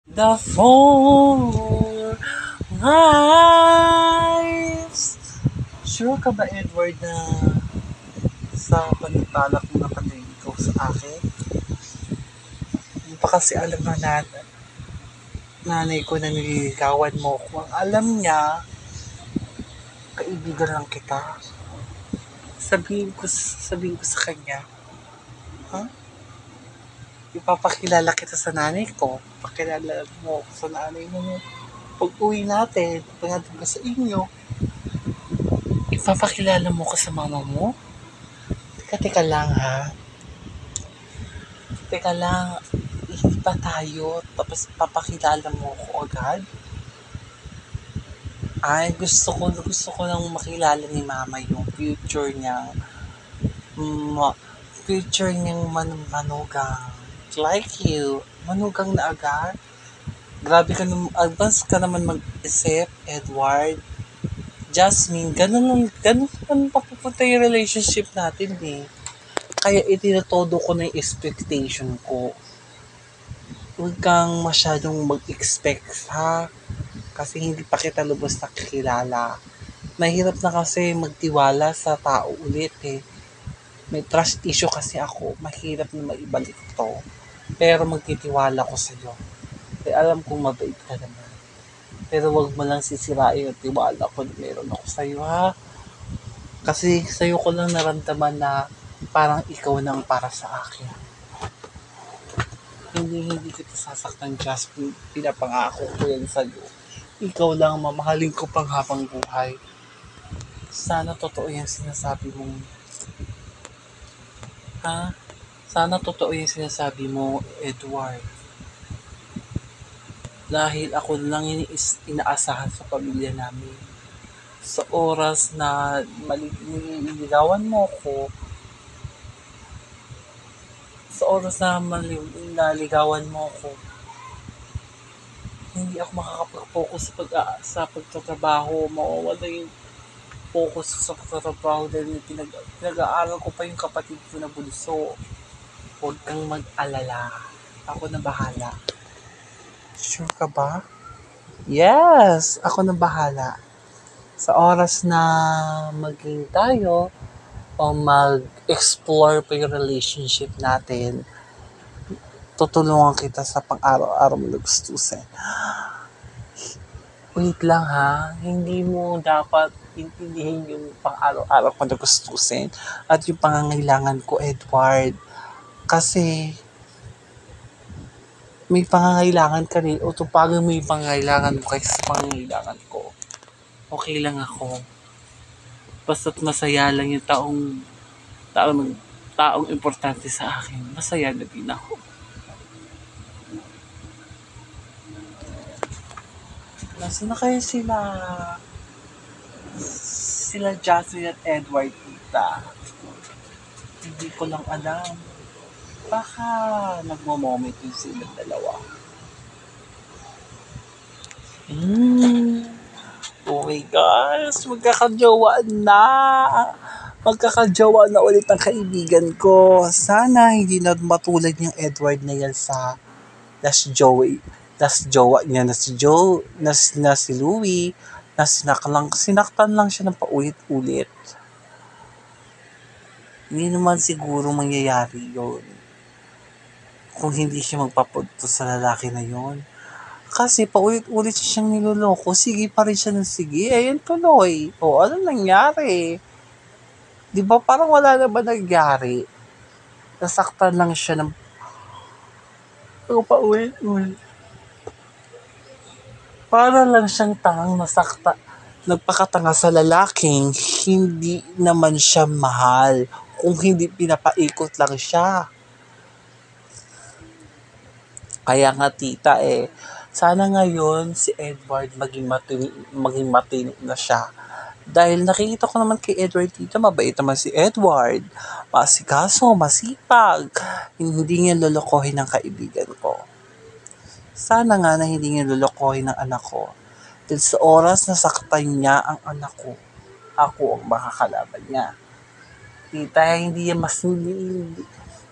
The four lives. Sure ka ba, Edward, na sa panipalak mo nakatayo ikaw sa akin? Hindi pa kasi alam na nanay ko na nililigawan mo ko. Ang alam niya, kaibigan lang kita. Sabihin ko sa kanya, ha? Ipapakilala kita sa nanay ko. Pakilala mo ako sa nanay mo. Pag uwi natin, pag natin ka sa inyo, ipapakilala mo ko sa mama mo? Teka lang ha. Teka lang, hindi pa tayo. Tapos papakilala mo ko agad? Ay, gusto ko lang makilala ni mama yung future niya. Future niyang manugang. Like you. Manugang na agad? Grabe ka naman, advance ka naman mag-isip, Edward. Jasmine, ganun papupunta yung relationship natin eh. Kaya itinatodo ko na yung expectation ko. Huwag kang masyadong mag-expect ha. Kasi hindi pa kita lubos nakikilala. Mahirap na kasi magtiwala sa tao ulit eh. May trust issue kasi ako. Mahirap na maibalik to. Pero magtitiwala ko sa'yo. Eh, alam kong mabait ka naman. Pero wag mo lang sisirain yung tiwala ko na meron ako sa'yo ha. Kasi sa'yo ko lang naramdaman na parang ikaw nang para sa akin. Hindi kita sasaktan, Jasmine. Pinapangako ko yan sa'yo. Ikaw lang mamahalin ko pang habang buhay. Sana totoo yung sinasabi mo. Ha? Sana totoo yung sinasabi mo, Edward. Dahil ako lang yung inaasahan sa pamilya namin. Sa oras na nililigawan mo ko, sa oras na naligawan mo ko, hindi ako makakapag-focus sa pagtatrabaho. Mawawala yung focus sa pagtatrabaho dahil pinag-aaral ko pa yung kapatid ko na bunso. Huwag kang mag-alala. Ako na bahala. Sure ka ba? Yes! Ako na bahala. Sa oras na maging tayo o mag-explore pa yung relationship natin, tutulungan kita sa pang-araw-araw mo na gustusin. Wait lang ha, hindi mo dapat intindihin yung pang-araw-araw ko na gustusin at yung pangangailangan ko, Edward. Kasi may pangangailangan ka rin o tupagan mo yung pangangailangan mo kaysa sa pangangailangan ko. Okay lang ako. Basta't masaya lang yung taong importante sa akin. Masaya na din ako. Nasaan na kayo sila Jasmine at Edward, tita? Hindi ko lang alam. Baka nagmo-moment yung silang dalawa. Oh my gosh, magkakajowa na ulit ang kaibigan ko. Sana hindi na matulad yung Edward na yan sa last jowa niya na si Louie, na sinaktan lang siya ng paulit-ulit. Hindi naman siguro mangyayari yun kung hindi siya magpapunto sa lalaki na yun. Kasi paulit-ulit siyang niloloko, sige pa rin siya ng sige, ayun tuloy. O, ano nangyari? Di ba parang wala na ba nangyari? Nasaktan lang siya ng paulit-ulit. Para lang siyang tangang nagpakatanga sa lalaking hindi naman siya mahal kung hindi pinapaikot lang siya. Kaya nga tita sana ngayon si Edward maging matino na siya. Dahil nakikita ko naman kay Edward tita, mabait naman si Edward. Masikaso, masipag. Hindi niya lolokohin ng kaibigan ko. Sana nga na hindi niya lolokohin ng anak ko. Dahil sa oras na saktan niya ang anak ko, ako ang makakalaban niya. Tita,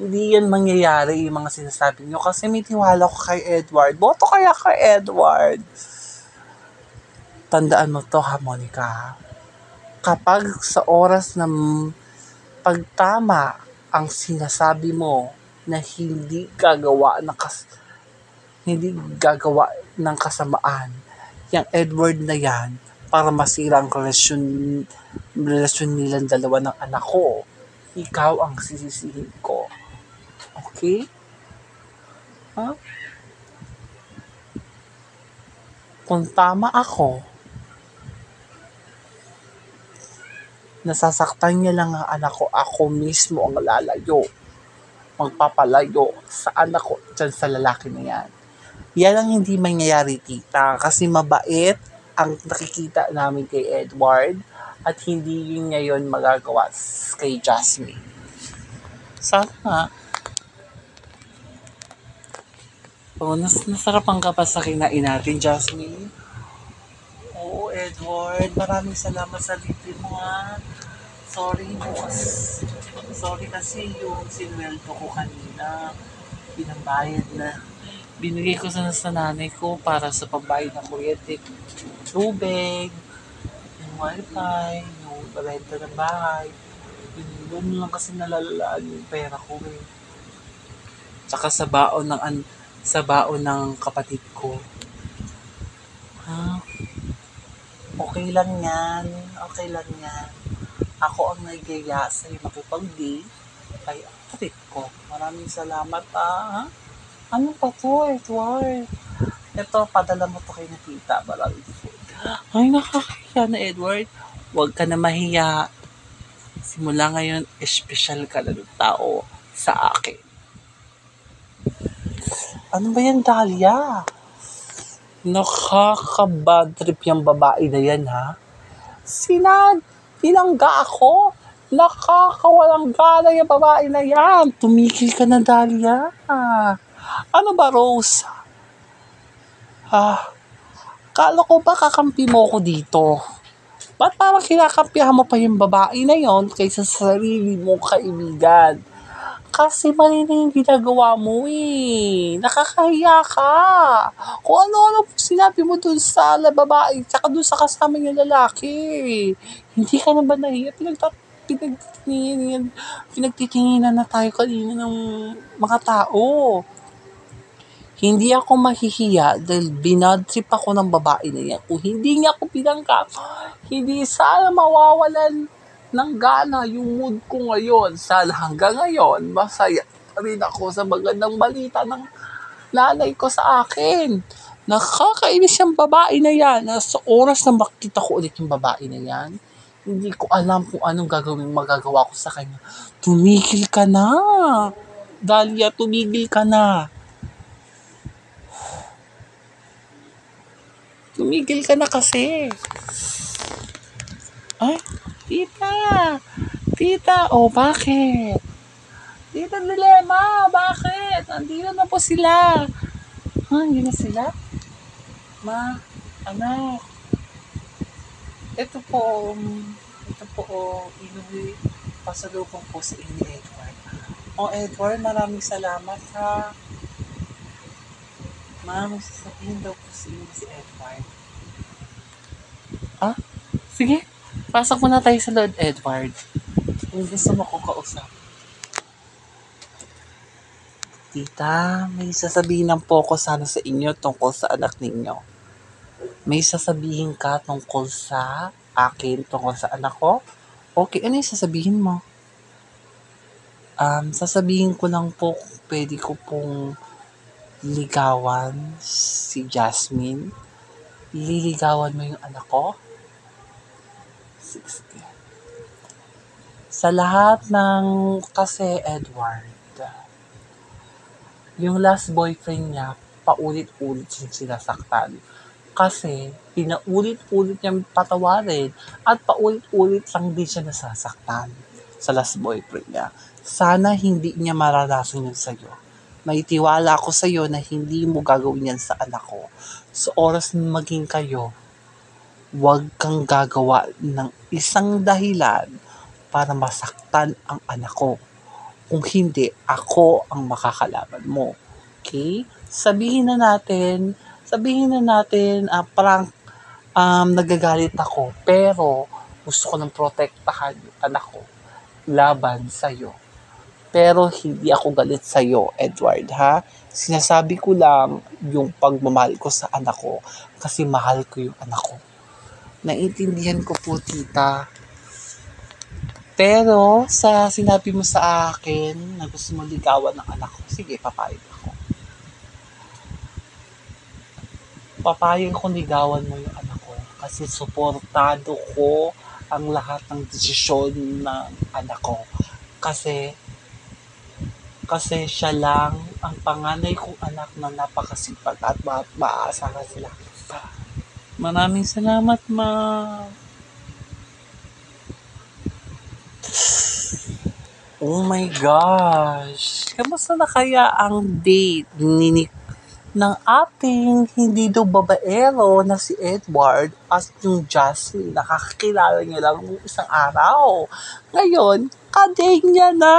Hindi yan mangyayari yung mga sinasabi nyo kasi may tiwala ko kay Edward. Boto kaya kay Edward. Tandaan mo to ha, Monica. Kapag sa oras ng pagtama ang sinasabi mo na hindi gagawa ng kasamaan, yung Edward na yan, para masira ang relasyon nilang dalawa ng anak ko, ikaw ang sisisihin ko. Okay? Ha? Kung tama ako, nasasaktan niya lang ang anak ko, ako mismo ang magpapalayo sa anak ko dyan sa lalaki na yan. Yan ang hindi mangyayari, tita, kasi mabait ang nakikita namin kay Edward at hindi yun ngayon magagawa kay Jasmine. Sana nga. Nasarapan ka pa sa kinain natin, Jasmine. Oo, Edward, maraming salamat sa libre mo ha. Sorry kasi yung sinweldo ko kanina, pinambayad na. Binigay ko sa nanay ko para sa pambayad ng kuryente, tubig, yung wifi, yung renta ng bahay. Yun lang kasi nalalalaan yung pera ko eh. Tsaka sa baon ng kapatid ko. Ha? Okay lang yan. Ako ang nagaya sa'yo makipag-date kay kapatid ko. Maraming salamat ha. Ano pa to, Edward? Ito, padala mo to kay na tita. Maraming food. Ay, nakakahiya na, Edward. Huwag ka na mahiya. Simula ngayon, espesyal ka na ng tao sa akin. Ano ba yan, Dahlia? Nakaka-bad trip yung babae na yan, ha? Tinangga ako. Nakakawalang gana yung babae na yan. Tumigil ka na, Dahlia. Ano ba, Rose? Kala ko ba kakampi mo ko dito? Ba't parang kinakampihan mo pa yung babae na yon kaysa sa sarili mong kaibigan? Kasi mali na yung ginagawa mo eh. Nakakahiya ka. Kung ano-ano sinabi mo dun sa babae, tsaka dun sa kasama yung lalaki. Hindi ka na ba nahiya? Pinagtitinginan na tayo kanina ng mga tao. Hindi ako mahihiya dahil binadtrip ako ng babae na yan. Kung hindi niya ako pinangkap, hindi sana mawawalan ng gana yung mood ko ngayon. Sana hanggang ngayon, masaya rin ako sa magandang balita ng nanay ko sa akin. Nakakainis yung babae na yan. Sa oras na makita ko ulit yung babae na yan, hindi ko alam kung anong magagawa ko sa kanya. Tumigil ka na. Dahlia, tumigil ka na. Tumigil ka na kasi. Ay, Tita, bakit? Tita Dilema, bakit? Andito na po sila. Andito na sila? Ma, anak. Ito po, inuwi, pasalubong po sa inyo, Edward. Edward, maraming salamat ha. Ma'am, sasabihin daw po si Edward. Sige. Pasok muna tayo sa Lord Edward. Kung gusto mo ko kausap. Tita, may sasabihin lang po ako sana sa inyo tungkol sa anak ninyo. May sasabihin ka tungkol sa akin, tungkol sa anak ko? Okay, ano yung sasabihin mo? Sasabihin ko lang po, pwede ko pong ligawan si Jasmine. Liligawan mo yung anak ko? 60. Sa lahat ng kasi Edward, yung last boyfriend niya, paulit-ulit yung sinasaktan. Kasi pinaulit-ulit niyang patawarin at paulit-ulit lang din siya nasasaktan sa last boyfriend niya. Sana hindi niya maranasan yun sa'yo. May tiwala ako sa'yo na hindi mo gagawin yan sa anak ko. Sa oras na maging kayo, huwag kang gagawa ng isang dahilan para masaktan ang anak ko. Kung hindi, ako ang makakalaban mo. Okay? Sabihin na natin, parang nagagalit ako, pero gusto ko nang protektahan yung anak ko laban sa'yo. Pero hindi ako galit sa'yo, Edward, ha? Sinasabi ko lang yung pagmamahal ko sa anak ko kasi mahal ko yung anak ko. Naiintindihan ko po, tita. Pero sa sinabi mo sa akin na gusto mo ligawan ng anak ko, sige, papayag ako. Papayag kong ligawan mo yung anak ko kasi suportado ko ang lahat ng desisyon ng anak ko. Kasi kasi siya lang ang panganay kong anak na napakasipag at maaasahan sila. Maraming salamat, ma. Oh my gosh! Kamusta na kaya ang date ng ating hindi daw babaero na si Edward at yung Jasmine? Nakakakilala niya lang ng isang araw. Ngayon, kadate niya na.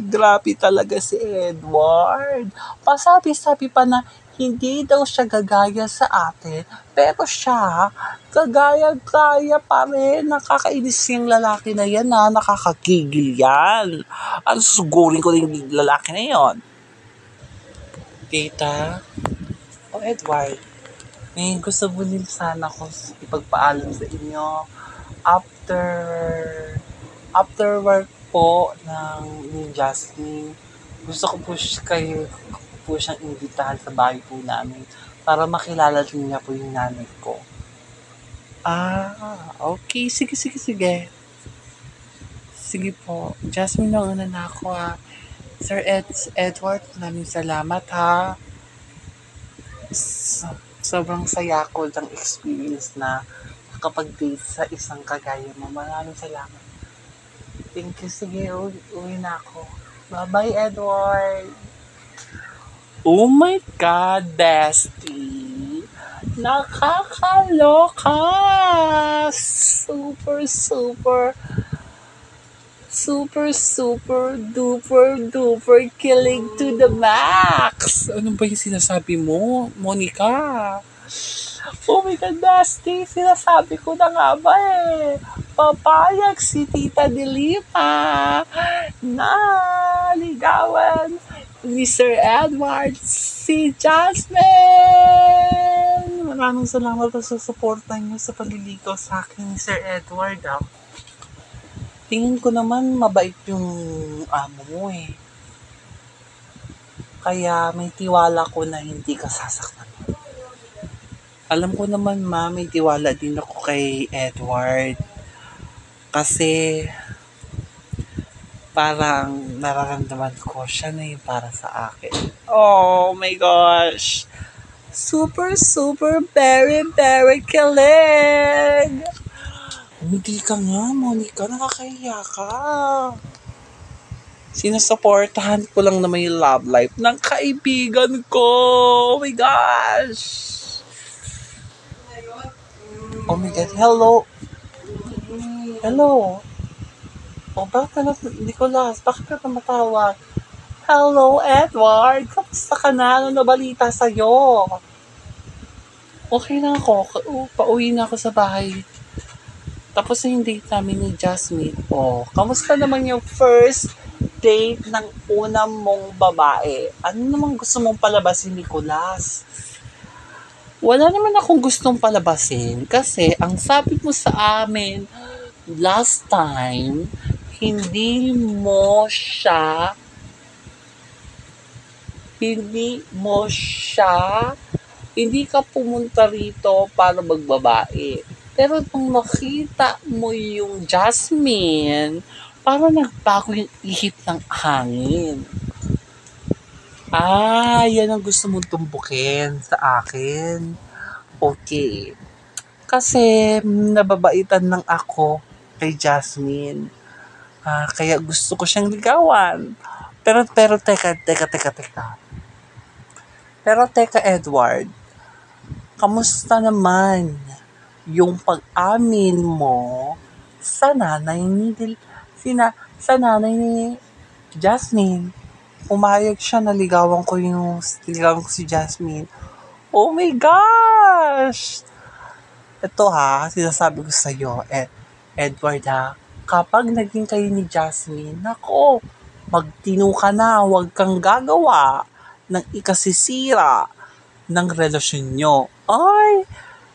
Grabe talaga si Edward. Pasabi-sabi pa na hindi daw siya gagaya sa atin, pero siya, kagaya-gaya pa rin. Nakakainis yung lalaki na yan, ha? Nakakagigil yan. Ano susugurin ko yung lalaki na yon? Tita? O Edward? May gusto mo din sana ko ipagpaalam sa inyo after after work po ni Jasmine. Gusto ko po siyang imbitahan sa bahay po namin para makilala din niya po yung nanay ko. Okay. Sige. Sige po. Jasmine, nauna na ako, ha. Edward, maraming salamat, ha. Sobrang saya ko ng experience na nakapag-date sa isang kagaya mo. Maraming salamat. Thank you. Sige, uwi na ako. Bye-bye, Edward. Oh my God, bestie. Nakakaloka. Super duper killing to the max. Ano ba yung sinasabi mo, Monica? Oh my God, Dusty, sinasabi ko na nga ba eh. Papayag si Tita Dilima na ligawan ni Sir Edward si Jasmine. Maraming salamat sa suporta niyo sa paliligaw sa akin ni Sir Edward. Tingin ko naman mabait yung amo mo eh. Kaya may tiwala ko na hindi ka sasaktan. Alam ko naman, may tiwala din ako kay Edward. Kasi parang nararamdaman ko siya na yung para sa akin. Oh my gosh! Super, very kilig! Hindi ka nga, Monica. Nakakahiya ka. Sinusuportahan ko lang naman yung love life ng kaibigan ko. Oh my gosh! Oh my God, hello. Bakit ka na, Nicolas? Bakit ka tumatawag? Hello, Edward. Kamusta ka na? Ano na balita sa'yo? Okay na ako. Pauwi na ako sa bahay. Tapos na yung date namin ni Jasmine. Kamusta naman yung first date ng unang mong babae? Ano naman gusto mong palabasin, Nicolas? Wala naman akong gustong palabasin kasi ang sabi mo sa amin last time, hindi ka pumunta rito para magbabae. Pero nung nakita mo yung Jasmine, parang nagbago yung ihip ng hangin. Yan ang gusto mong tumbukin sa akin. Okay. Kasi nababaitan lang ako kay Jasmine. Kaya gusto ko siyang ligawan. Pero teka. Pero teka, Edward. Kamusta naman yung pag-amin mo sa nanay ni Jasmine, pumayag siya, naligawan ko si Jasmine. Oh my gosh! Ito ha, sinasabi ko sa'yo, Edward ha, kapag naging kayo ni Jasmine, nako, magtino ka na, huwag kang gagawa ng ikasisira ng relasyon nyo. Ay,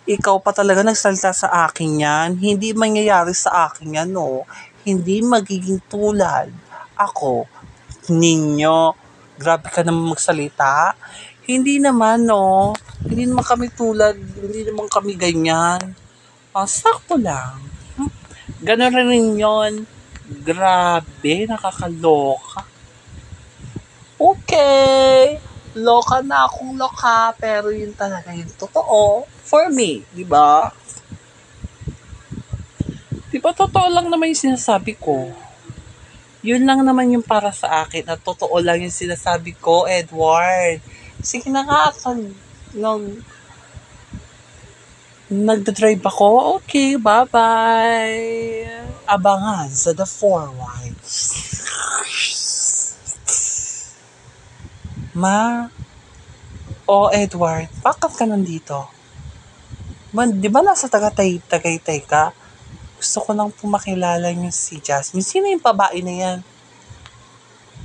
ikaw pa talaga nagsalita sa akin yan. Hindi mangyayari sa akin yan, no. Hindi magiging tulad ako, ninyo. Grabe ka naman magsalita. Hindi naman, no. Hindi naman kami tulad, hindi naman kami ganyan. Sakto lang. Ganon rin yun. Grabe, nakakaloka. Okay. Loka na akong loka, pero yun talaga yung totoo for me, di ba? Di ba totoo lang naman yung sinasabi ko? Yun lang naman yung para sa akin at totoo lang yung sinasabi ko, Edward. Sige na nga, nagdadrive ako. Okay, bye-bye. Abangan sa The Four Wives. Ma, Edward, bakit ka nandito? Di ba nasa Tagaytay ka? Gusto ko lang pumakilala niyo si Jasmine. Sino yung babae na yan?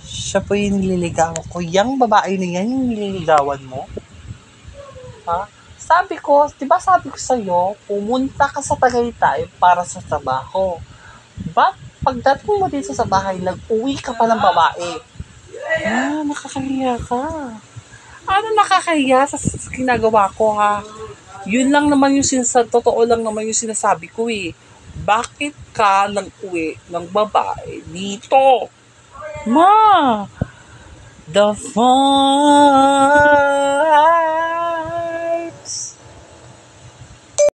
Siya po yung nililigawan ko. Yang babae na yan, yung nililigawan mo? Ha? Di ba sabi ko sa'yo, pumunta ka sa Tagaytay para sa trabaho. Pagdating mo dito sa bahay, nag-uwi ka pa ng babae. Nakakahiya ka. Ano nakakahiya sa ginagawa ko, ha? Yun lang naman totoo lang naman yung sinasabi ko, eh. Bakit ka nag-uwi ng babae dito? Ma! The fun!